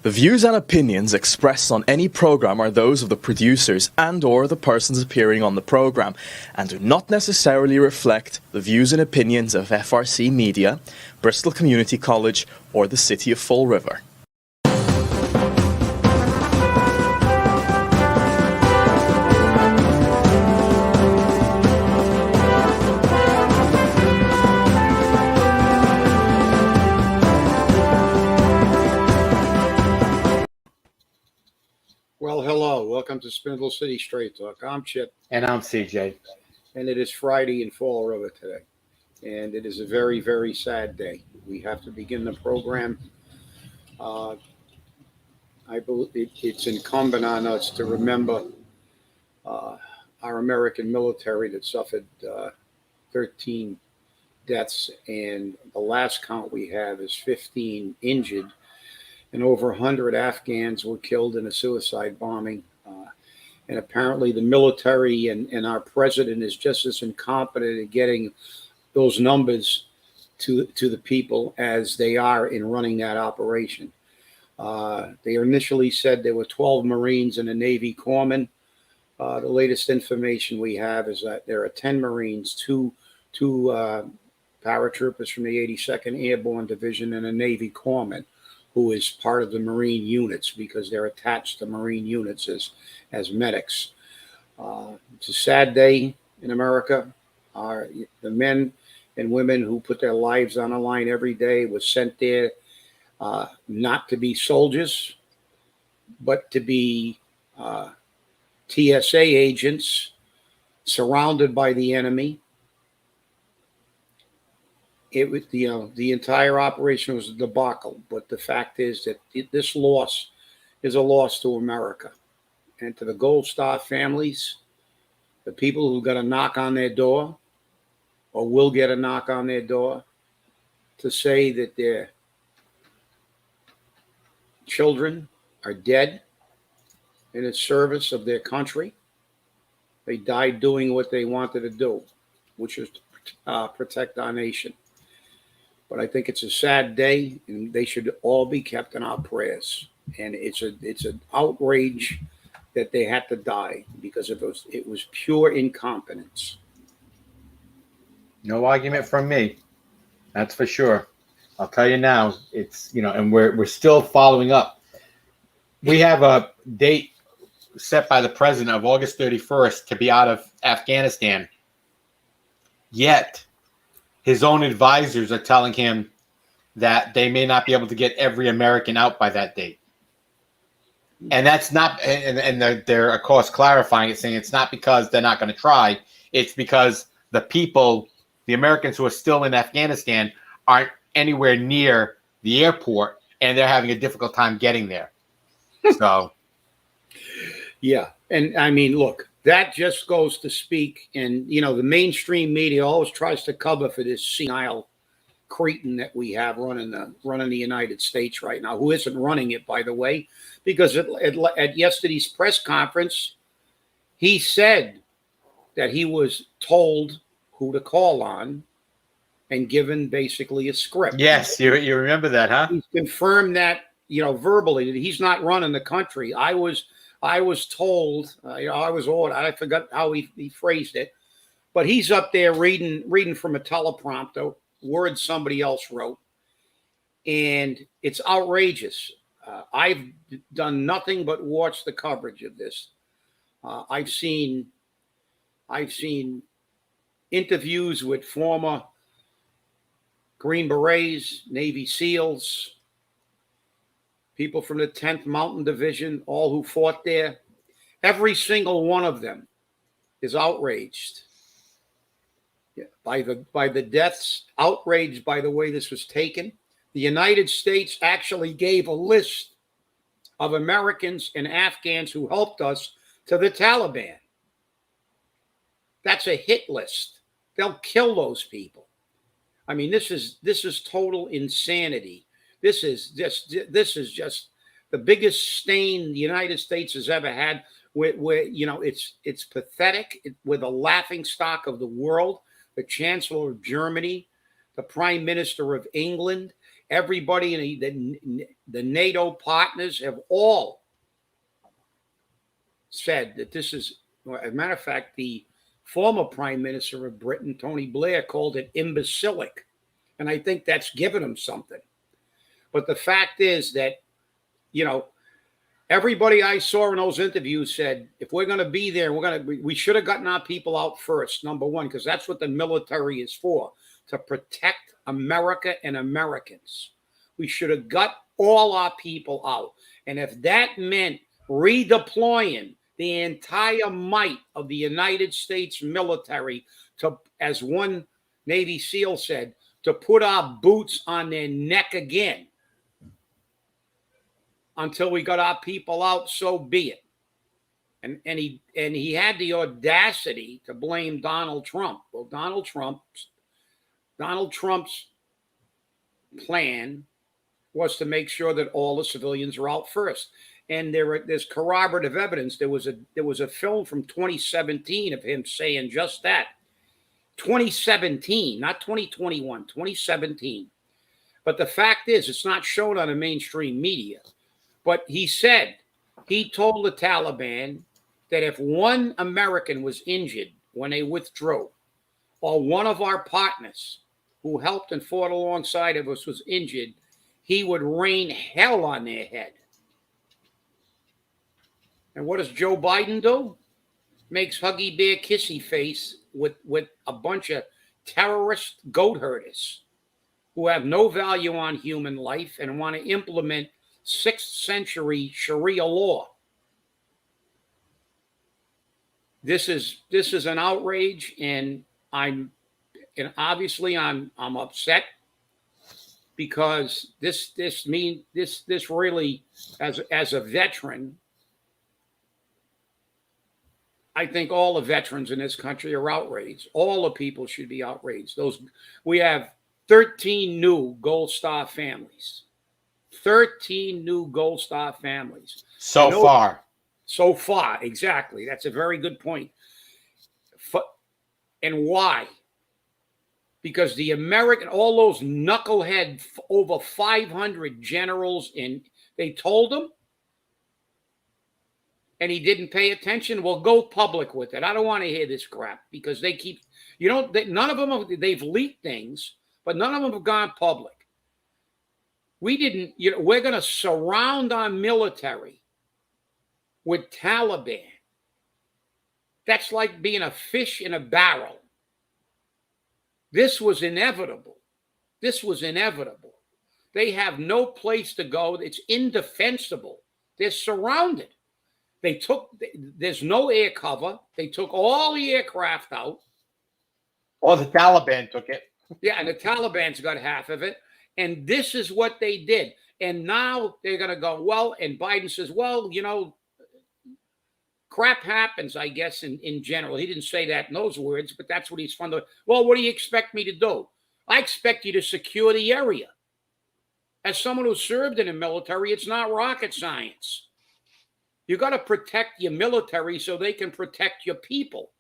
The views and opinions expressed on any program are those of the producers and/or the persons appearing on the program and do not necessarily reflect the views and opinions of FRC Media, Bristol Community College, or the City of Fall River. Well, hello. Welcome to Spindle City Straight Talk. I'm Chip. And I'm CJ. And it is Friday in Fall River today. And it is a very, very sad day. We have to begin the program. I believe it's incumbent on us to remember our American military that suffered 13 deaths. And the last count we have is 15 injured. And over 100 Afghans were killed in a suicide bombing. And apparently the military and our president is just as incompetent at getting those numbers to the people as they are in running that operation. They initially said there were 12 Marines and a Navy corpsman. The latest information we have is that there are 10 Marines, two paratroopers from the 82nd Airborne Division, and a Navy corpsman who is part of the Marine units because they're attached to Marine units as medics. It's a sad day in America. The men and women who put their lives on the line every day were sent there not to be soldiers, but to be TSA agents surrounded by the enemy. It was, the entire operation was a debacle, but the fact is that this loss is a loss to America and to the Gold Star families, the people who got a knock on their door or will get a knock on their door to say that their children are dead in the service of their country. They died doing what they wanted to do, which is protect our nation. But I think it's a sad day, and they should all be kept in our prayers. And it's an outrage that they had to die because it was pure incompetence. No argument from me. That's for sure. I'll tell you now, it's, and we're still following up. We have a date set by the president of August 31st to be out of Afghanistan. Yet his own advisors are telling him that they may not be able to get every American out by that date. And that's not, and they're of course clarifying it, saying it's not because they're not going to try. It's because the people, the Americans who are still in Afghanistan, aren't anywhere near the airport, and they're having a difficult time getting there. So, yeah. And I mean, look, that just goes to speak, and the mainstream media always tries to cover for this senile cretin that we have running the United States right now, who isn't running it, by the way, because at yesterday's press conference, he said that he was told who to call on and given basically a script. Yes, you remember that, huh? He's confirmed that, verbally, that he's not running the country. I was told, I was ordered, I forgot how he phrased it, but he's up there reading from a teleprompter, words somebody else wrote, and it's outrageous. I've done nothing but watch the coverage of this. I've seen interviews with former Green Berets, Navy SEALs, people from the 10th Mountain Division, all who fought there. Every single one of them is outraged by the deaths, outraged by the way this was taken. The United States actually gave a list of Americans and Afghans who helped us to the Taliban. That's a hit list. They'll kill those people. I mean, this is total insanity. This is just the biggest stain the United States has ever had. Where it's pathetic. We're the laughing stock of the world. The Chancellor of Germany, the Prime Minister of England, everybody in the NATO partners have all said that this is, as a matter of fact, the former Prime Minister of Britain, Tony Blair, called it imbecilic. And I think that's given him something. But the fact is that, everybody I saw in those interviews said, if we're going to be there, we should have gotten our people out first, number one, because that's what the military is for, to protect America and Americans. We should have got all our people out. And if that meant redeploying the entire might of the United States military to, as one Navy SEAL said, to put our boots on their neck again until we got our people out, so be it. And he had the audacity to blame Donald Trump. Well, Donald Trump's plan was to make sure that all the civilians are out first. And there's corroborative evidence. There was a film from 2017 of him saying just that. 2017, not 2021, 2017. But the fact is, it's not shown on the mainstream media. But he told the Taliban that if one American was injured when they withdrew, or one of our partners who helped and fought alongside of us was injured, he would rain hell on their head. And what does Joe Biden do? Makes Huggy Bear Kissy Face with a bunch of terrorist goat herders who have no value on human life and want to implement 6th century Sharia law. This is an outrage, and obviously I'm upset because this really, as a veteran, I think all the veterans in this country are outraged. All the people should be outraged. We have 13 new Gold Star families. 13 new Gold Star families. So far, exactly. That's a very good point. And why? Because all those knucklehead, over 500 generals, they told him, and he didn't pay attention. Well, go public with it. I don't want to hear this crap because they keep, none of them, they've leaked things, but none of them have gone public. We're going to surround our military with Taliban. That's like being a fish in a barrel. This was inevitable. They have no place to go. It's indefensible. They're surrounded. There's no air cover. They took all the aircraft out. Or the Taliban took it. Yeah, and the Taliban's got half of it. And this is what they did. And now they're going to go, well, and Biden says, well, crap happens, I guess, in general. He didn't say that in those words, but that's what he's fond of. Well, what do you expect me to do? I expect you to secure the area. As someone who served in the military, it's not rocket science. You got to protect your military so they can protect your people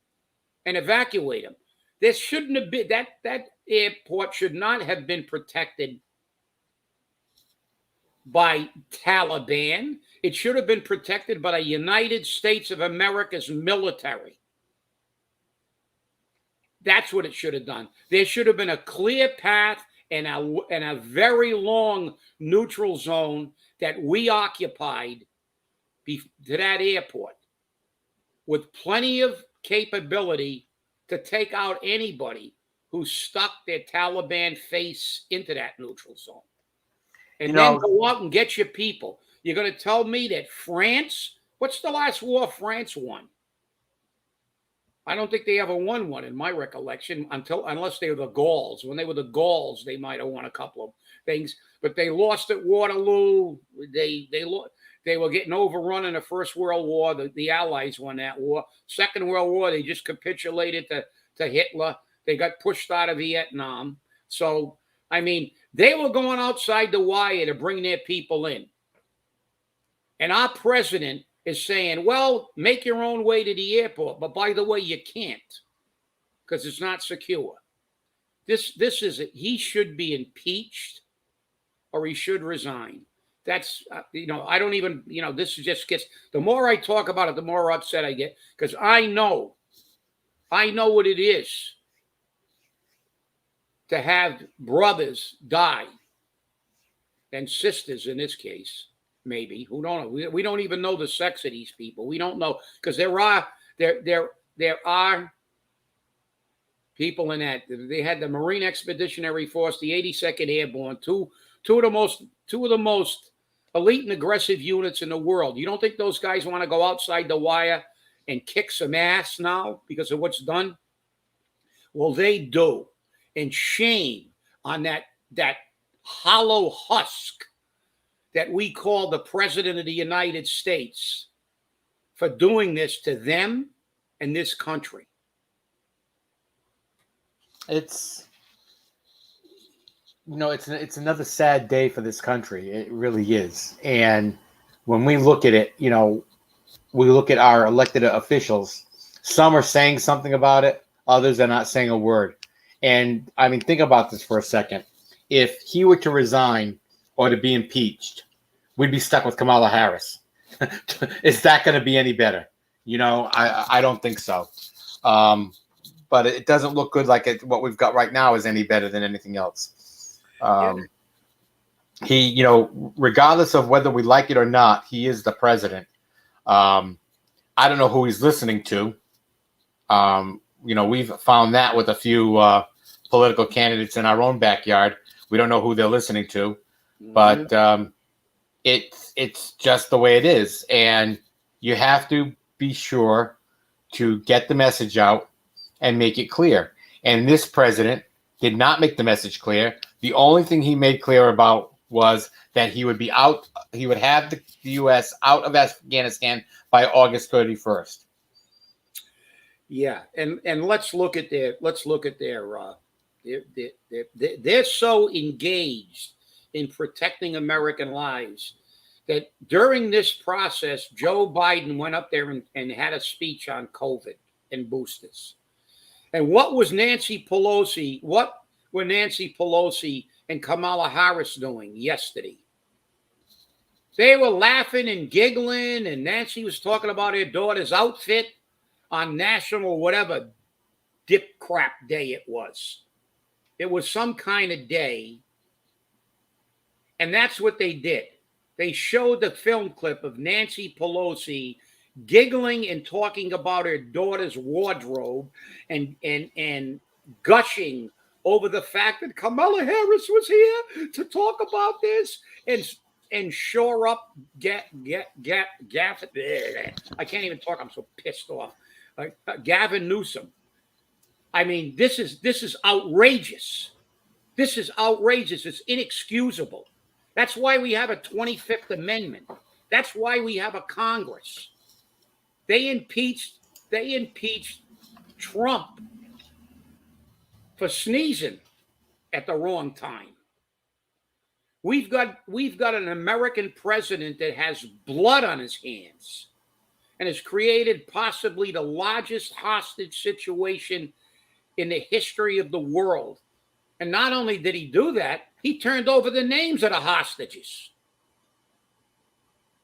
and evacuate them. This shouldn't have been, that airport should not have been protected by Taliban. It should have been protected by the United States of America's military. That's what it should have done. There should have been a clear path and a very long neutral zone that we occupied to that airport with plenty of capability to take out anybody who stuck their Taliban face into that neutral zone. And then go out and get your people. You're going to tell me that France, what's the last war France won? I don't think they ever won one in my recollection unless they were the Gauls. When they were the Gauls, they might have won a couple of things, but they lost at Waterloo. They were getting overrun in the First World War. The Allies won that war. Second World War, they just capitulated to Hitler. They got pushed out of Vietnam. So, I mean, they were going outside the wire to bring their people in. And our president is saying, well, make your own way to the airport. But by the way, you can't because it's not secure. He should be impeached. or he should resign. That's, I don't even, this just gets, the more I talk about it, the more upset I get, because I know what it is to have brothers die, and sisters in this case, maybe, who don't know. We don't even know the sex of these people. We don't know, because there are people in that. They had the Marine Expeditionary Force, the 82nd Airborne, two of the most elite and aggressive units in the world. You don't think those guys want to go outside the wire and kick some ass now because of what's done? Well, they do. And shame on that hollow husk that we call the President of the United States for doing this to them and this country. It's another sad day for this country. It really is. And when we look at it, we look at our elected officials. Some are saying something about it. Others are not saying a word. And I mean, think about this for a second. If he were to resign or to be impeached, we'd be stuck with Kamala Harris. Is that going to be any better? I don't think so. But it doesn't look good like what we've got right now is any better than anything else. He, regardless of whether we like it or not, he is the president. I don't know who he's listening to. We've found that with a few political candidates in our own backyard. We don't know who they're listening to, but it's just the way it is. And you have to be sure to get the message out and make it clear. And this president did not make the message clear. The only thing he made clear about was that he would be out. He would have the U.S. out of Afghanistan by August 31st. Yeah, and let's look at their they're so engaged in protecting American lives that during this process, Joe Biden went up there and had a speech on COVID and boosters. And what was Nancy Pelosi? What were Nancy Pelosi and Kamala Harris doing yesterday? They were laughing and giggling, and Nancy was talking about her daughter's outfit on national whatever dip crap day it was. It was some kind of day. And that's what they did. They showed the film clip of Nancy Pelosi giggling and talking about her daughter's wardrobe and gushing over the fact that Kamala Harris was here to talk about this and shore up Gavin. I can't even talk. I'm so pissed off. Gavin Newsom. I mean, this is outrageous. This is outrageous. It's inexcusable. That's why we have a 25th Amendment. That's why we have a Congress. They impeached Trump for sneezing at the wrong time. We've got an American president that has blood on his hands and has created possibly the largest hostage situation in the history of the world. And not only did he do that, he turned over the names of the hostages.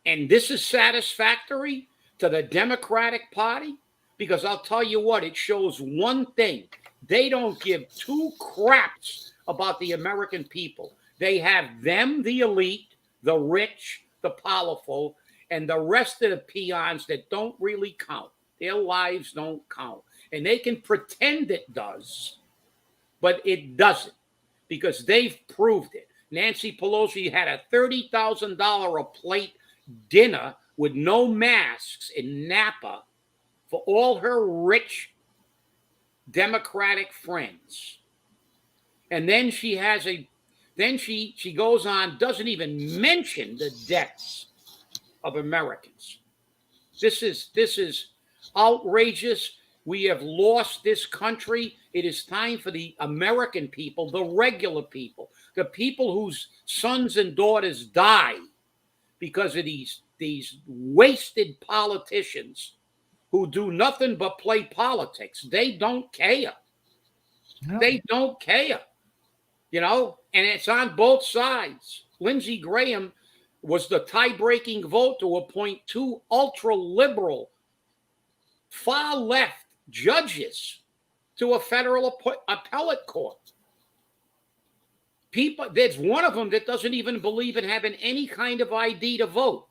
And this is satisfactory to the Democratic Party? Because I'll tell you what, it shows one thing. They don't give two craps about the American people. They have them, the elite, the rich, the powerful, and the rest of the peons that don't really count. Their lives don't count. And they can pretend it does, but it doesn't, because they've proved it. Nancy Pelosi had a $30,000 a plate dinner with no masks in Napa for all her rich Democratic friends. And then she goes on, doesn't even mention the deaths of Americans. This is outrageous. We have lost this country. It is time for the American people, the regular people, the people whose sons and daughters die because of these wasted politicians who do nothing but play politics. They don't care. No. They don't care. And it's on both sides. Lindsey Graham was the tie-breaking vote to appoint 2 ultra-liberal, far-left judges to a federal appellate court. There's one of them that doesn't even believe in having any kind of ID to vote.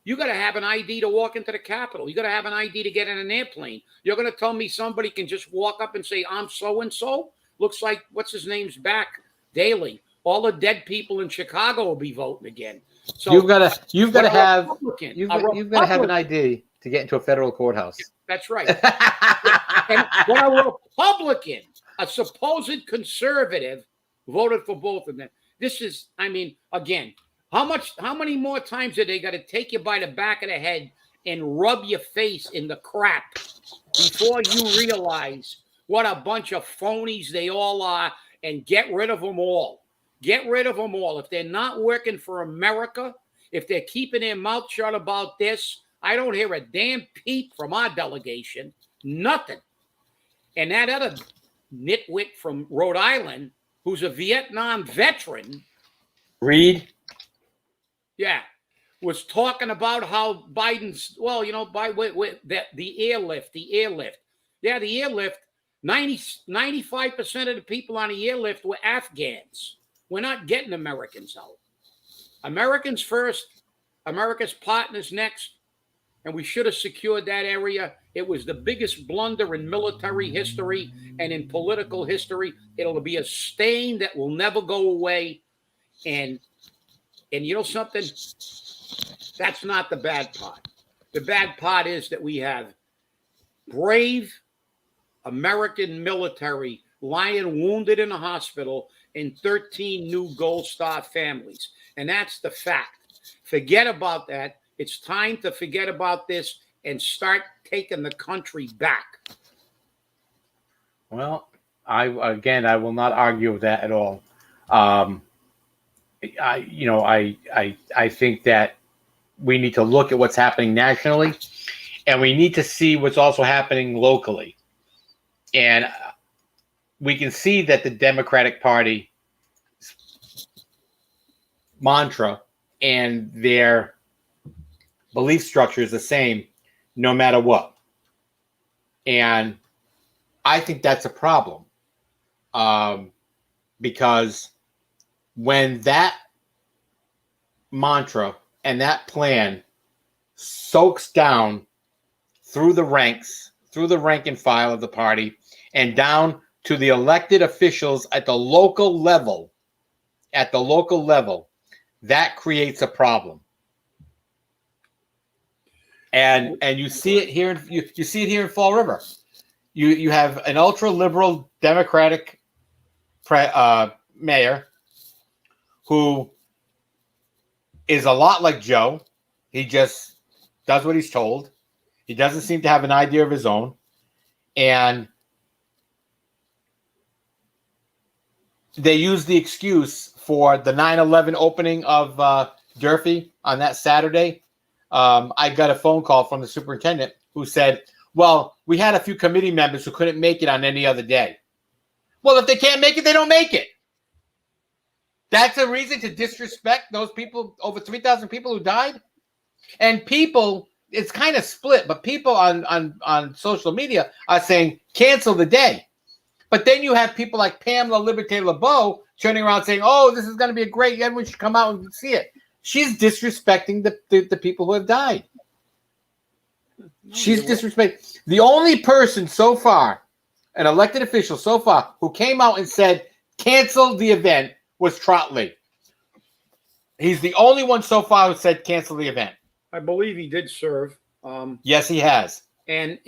You got to have an ID to walk into the Capitol. You got to have an ID to get in an airplane. You're going to tell me somebody can just walk up and say, I'm so-and-so? Looks like, what's his name's back, Daley. All the dead people in Chicago will be voting again. So you've got to have an ID to get into a federal courthouse. That's right. And when a Republican, a supposed conservative, voted for both of them. This is, I mean, again, how many more times are they got to take you by the back of the head and rub your face in the crap before you realize what a bunch of phonies they all are, and get rid of them all. Get rid of them all. If they're not working for America, if they're keeping their mouth shut about this, I don't hear a damn peep from our delegation. Nothing. And that other nitwit from Rhode Island, who's a Vietnam veteran, Reed, yeah, was talking about how Biden's, well, you know, the airlift. Yeah, the airlift, 95% of the people on the airlift were Afghans. We're not getting Americans out. Americans first, America's partners next, and we should have secured that area. It was the biggest blunder in military history and in political history. It'll be a stain that will never go away. And you know something? That's not the bad part. The bad part is that we have brave American military lying wounded in a hospital and 13 new Gold Star families. And that's the fact. Forget about that. It's time to forget about this and start taking the country back. Well, I will not argue with that at all. I think that we need to look at what's happening nationally, and we need to see what's also happening locally. And we can see that the Democratic Party mantra and their belief structure is the same no matter what. And I think that's a problem, because when that mantra and that plan soaks down through the ranks, through the rank and file of the party, and down to the elected officials at the local level, that creates a problem. And you see it here. You see it here in Fall River. You have an ultra liberal Democratic mayor who is a lot like Joe. He just does what he's told. He doesn't seem to have an idea of his own, and they use the excuse for the 9/11 opening of Durfee on that Saturday. I got a phone call from the superintendent who said, well, we had a few committee members who couldn't make it on any other day. Well, if they can't make it, they don't make it. That's a reason to disrespect those people, over 3,000 people who died. And people, it's kind of split, but people on social media are saying, cancel the day. But then you have people like Pamela Liberté LeBeau turning around saying, oh, this is going to be a great, everyone should come out and see it. She's disrespecting the people who have died. She's disrespecting. The only person so far, an elected official so far, who came out and said, cancel the event was Trottley. He's the only one so far who said cancel the event. I believe he did serve. Yes, he has. And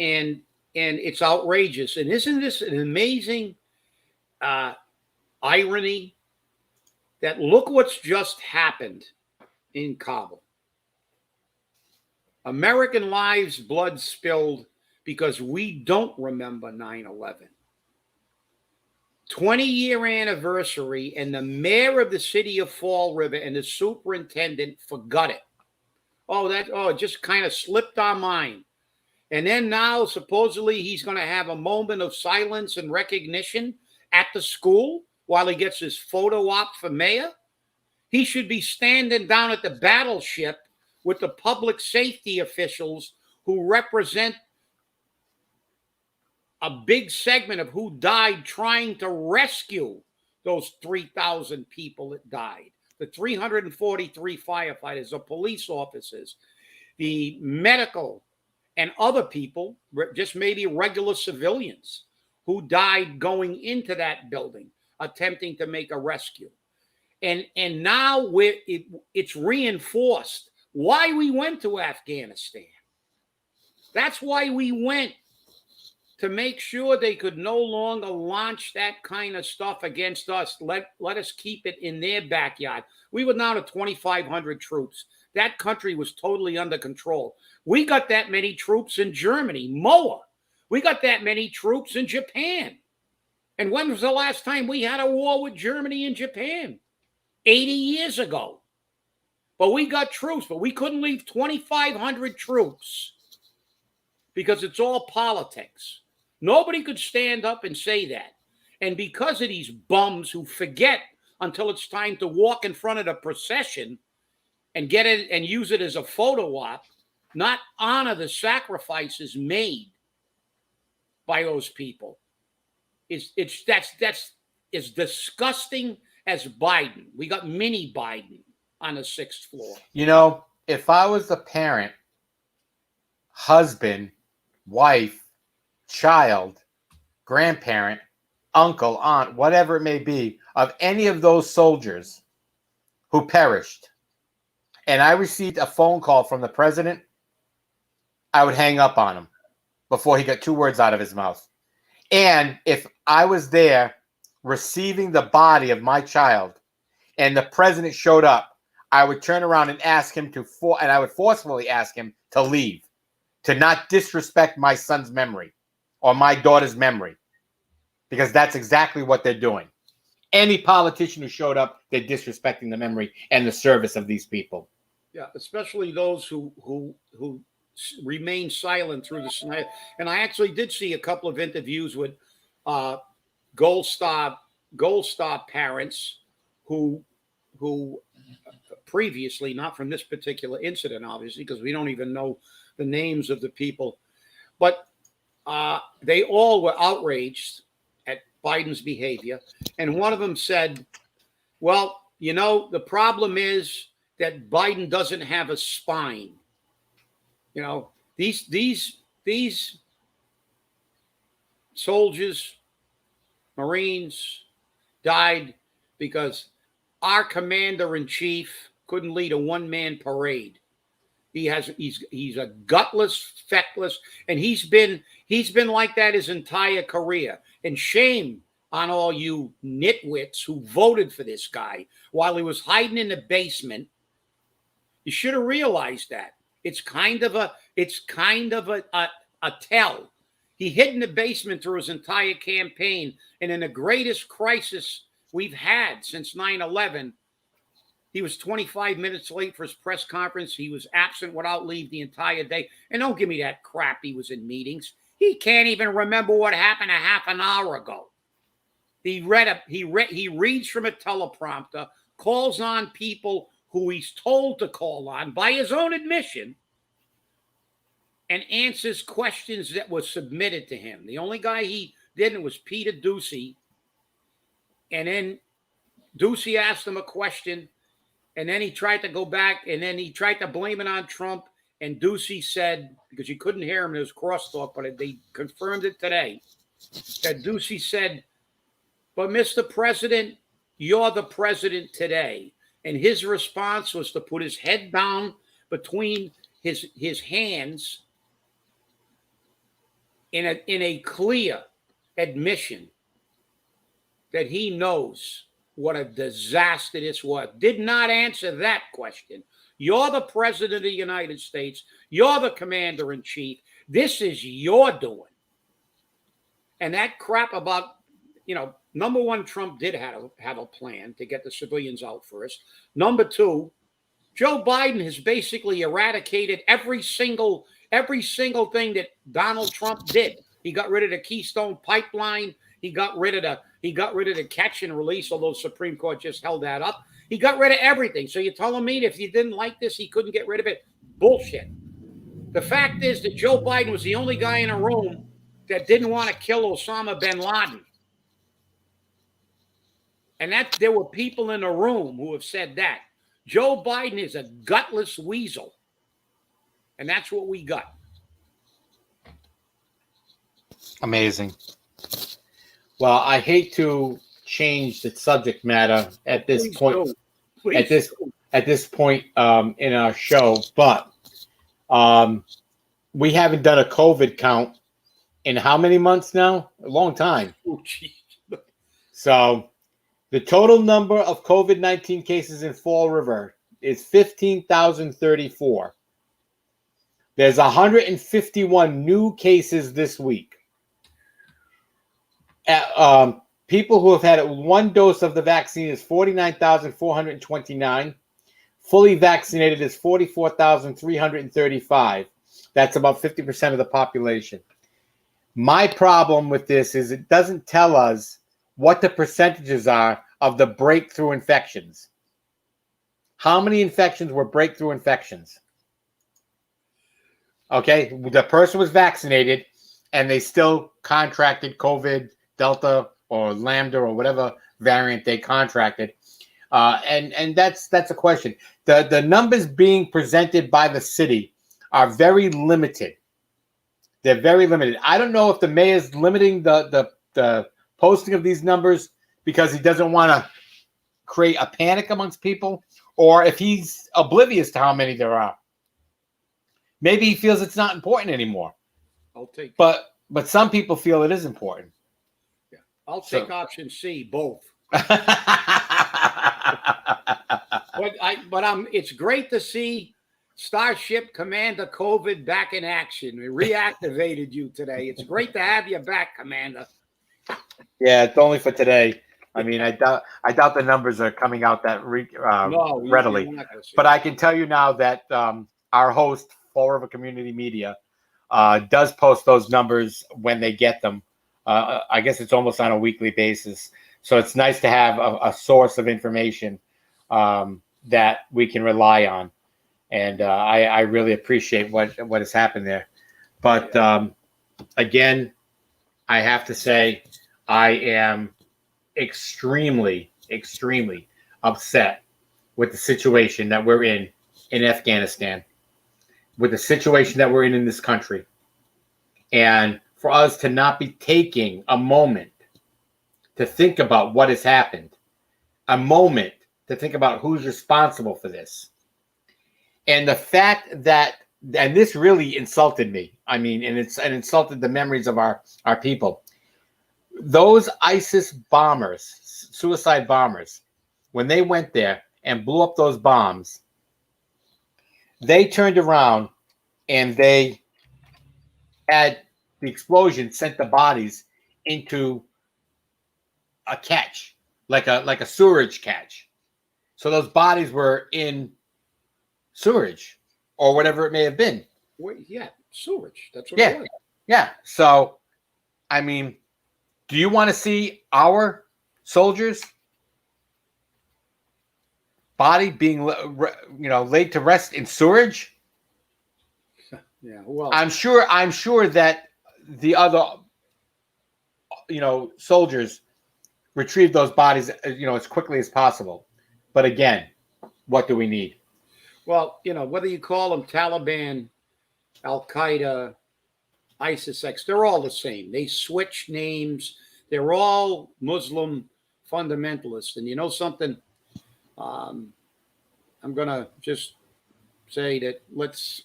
it's outrageous. And isn't this an amazing irony that look what's just happened in Kabul? American lives, blood spilled because we don't remember 9/11. 20-year anniversary, and the mayor of the city of Fall River and the superintendent forgot it. It just kind of slipped our mind. And then now, supposedly, he's going to have a moment of silence and recognition at the school while he gets his photo op for mayor. He should be standing down at the battleship with the public safety officials who represent a big segment of who died trying to rescue those 3,000 people that died. The 343 firefighters, the police officers, the medical and other people, just maybe regular civilians who died going into that building, attempting to make a rescue. And now it's reinforced why we went to Afghanistan. That's why we went, to make sure they could no longer launch that kind of stuff against us. Let us keep it in their backyard. We were down to 2,500 troops. That country was totally under control. We got that many troops in Germany, MOA. We got that many troops in Japan. And when was the last time we had a war with Germany and Japan? 80 years ago. But we got troops, but we couldn't leave 2,500 troops because it's all politics. Nobody could stand up and say that. And because of these bums who forget until it's time to walk in front of the procession and get it and use it as a photo op, not honor the sacrifices made by those people, that's as disgusting as Biden. We got mini Biden on the 6th floor. You know, if I was the parent, husband, wife, child, grandparent, uncle, aunt, whatever it may be, of any of those soldiers who perished, and I received a phone call from the president, I would hang up on him before he got 2 words out of his mouth. And if I was there receiving the body of my child and the president showed up, I would turn around and ask him and I would forcefully ask him to leave, to not disrespect my son's memory or my daughter's memory, because that's exactly what they're doing. Any politician who showed up, they're disrespecting the memory and the service of these people. Yeah, especially those who remain silent through the night. And I actually did see a couple of interviews with Gold Star parents who previously, not from this particular incident, obviously, because we don't even know the names of the people, but they all were outraged at Biden's behavior. And one of them said, well, you know, the problem is that Biden doesn't have a spine. You know, these soldiers, Marines died because our commander-in-chief couldn't lead a one-man parade. He's a gutless, feckless, and he's been like that his entire career. And shame on all you nitwits who voted for this guy while he was hiding in the basement. You should have realized that. It's kind of a tell. He hid in the basement through his entire campaign, and in the greatest crisis we've had since 9/11. He was 25 minutes late for his press conference. He was absent without leave the entire day. And don't give me that crap he was in meetings. He can't even remember what happened a half an hour ago. He reads from a teleprompter, calls on people who he's told to call on by his own admission, and answers questions that were submitted to him. The only guy he didn't was Peter Doocy. And then Doocy asked him a question, and then he tried to go back, and then he tried to blame it on Trump. And Doocy said, because you couldn't hear him, it was crosstalk, but they confirmed it today, that Doocy said, but Mr. President, you're the president today. And his response was to put his head down between his hands in a clear admission that he knows what a disaster this was. Did not answer that question. You're the president of the United States. You're the commander-in-chief. This is your doing. And that crap about, number one, Trump did have a plan to get the civilians out first. Number two, Joe Biden has basically eradicated every single thing that Donald Trump did. He got rid of the Keystone Pipeline. He got rid of the catch and release, although the Supreme Court just held that up. He got rid of everything. So you're telling me if you didn't like this, he couldn't get rid of it? Bullshit. The fact is that Joe Biden was the only guy in a room that didn't want to kill Osama bin Laden. And that there were people in the room who have said that. Joe Biden is a gutless weasel. And that's what we got. Amazing. Well, I hate to change the subject matter at this Please point. do. At this point in our show, but we haven't done a COVID count in how many months now? A long time. Oh, geez. So the total number of COVID-19 cases in Fall River is 15,034. There's 151 new cases this week. People who have had one dose of the vaccine is 49,429. Fully vaccinated is 44,335. That's about 50% of the population. My problem with this is it doesn't tell us what the percentages are of the breakthrough infections. How many infections were breakthrough infections? Okay, the person was vaccinated and they still contracted COVID, Delta, or Lambda, or whatever variant they contracted. And that's a question. The numbers being presented by the city are very limited. They're very limited. I don't know if the mayor's limiting the posting of these numbers because he doesn't want to create a panic amongst people, or if he's oblivious to how many there are. Maybe he feels it's not important anymore. I'll take. But some people feel it is important. Yeah, I'll take option C, both. It's great to see Starship Commander COVID back in action. We reactivated you today. It's great to have you back, Commander. Yeah, it's only for today. I mean, I doubt the numbers are coming out that readily. But I can tell you now that our host, Fall River Community Media, does post those numbers when they get them. I guess it's almost on a weekly basis. So it's nice to have a source of information that we can rely on. And I really appreciate what has happened there. But again, I have to say I am extremely, extremely upset with the situation that we're in Afghanistan, with the situation that we're in this country. And for us to not be taking a moment to think about what has happened, a moment to think about who's responsible for this. And the fact that, and this really insulted me. I mean, and it insulted the memories of our people. Those ISIS bombers, suicide bombers, when they went there and blew up those bombs, they turned around and they had the explosion sent the bodies into a catch, like a sewerage catch. So those bodies were in sewerage or whatever it may have been. Well, yeah, sewerage. That's what it was. Yeah. So, I mean, do you want to see our soldiers' body being, laid to rest in sewerage? Yeah. Well, I'm sure that the other, soldiers retrieve those bodies, as quickly as possible. But again, what do we need? Well, whether you call them Taliban, Al-Qaeda, ISIS-X, they're all the same. They switch names. They're all Muslim fundamentalists. And you know something? I'm going to just say that let's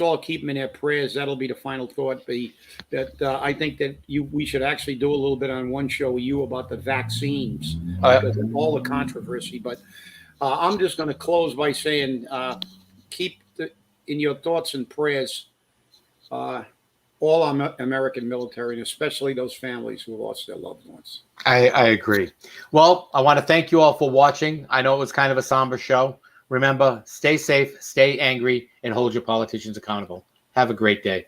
all keep them in our prayers. That'll be the final thought. I think that we should actually do a little bit on one show with you about the vaccines, because of all the controversy. But I'm just going to close by saying keep in your thoughts and prayers all American military, and especially those families who lost their loved ones. I agree. Well, I want to thank you all for watching. I know it was kind of a somber show. Remember, stay safe, stay angry, and hold your politicians accountable. Have a great day.